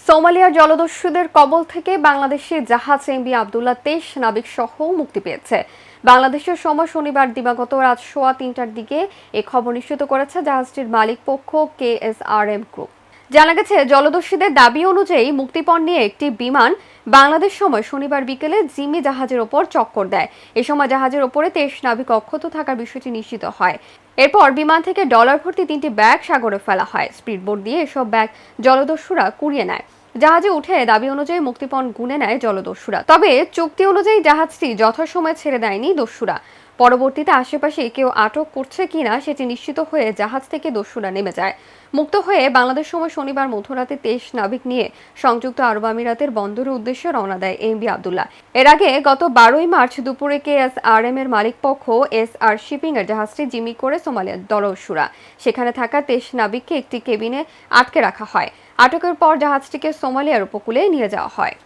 সোমালিয়ার জলদস্যুদের কবল থেকে বাংলাদেশি জাহাজ এমভি আবদুল্লাহ 23 নাবিক সহ মুক্তি পেয়েছে। বাংলাদেশের সময় শনিবার দিবাগত রাত 3:15টার দিকে এ খবর নিশ্চিত করেছে জাহাজটির মালিক পক্ষ কেএসআরএম গ্রুপ। জানা গেছে, জলদস্যুদের দাবি অনুযায়ী মুক্তিপণ নিয়ে একটি বিমান বাংলাদেশ সময় শনিবার বিকেলে জিমি জাহাজের ওপর চক্কর দেয়। এ সময় জাহাজের ওপরে 23 নাবিক অক্ষত থাকার বিষয়টি নিশ্চিত হয়। এরপর বিমান থেকে ডলার ভর্তি 3টি ব্যাগ সাগরে ফেলা হয়। স্পিডবোট দিয়ে এসব ব্যাগ জলদস্যুরা কুড়িয়ে নেয়। জাহাজে উঠে দাবি অনুযায়ী মুক্তিপণ গুনে নেয় জলদস্যুরা। তবে চুক্তি অনুযায়ী জাহাজটি যথাসময়ে ছেড়ে দেয়নি দস্যুরা। পরবর্তীতে আশেপাশে কেউ আটক করছে কিনা সেটি নিশ্চিত হয়ে জাহাজ থেকে দস্যুরা নেমে যায়। মুক্ত হয়ে বাংলাদেশ সময় শনিবার মধ্যরাতে 23 নাবিক নিয়ে সংযুক্ত আরব আমিরাতের বন্দরের উদ্দেশ্যে রওনা দেয় এমভি আবদুল্লাহ। এর আগে গত 12ই মার্চ দুপুরে কেএসআরএম এর মালিক পক্ষ এসআর শিপিং এর জাহাজটি জিমি করে সোমালিয়ার জলদস্যুরা। সেখানে থাকা 23 নাবিককে একটি কেবিনে আটকে রাখা হয়। আটকের পর জাহাজটিকে সোমালিয়ার উপকূলে নিয়ে যাওয়া হয়।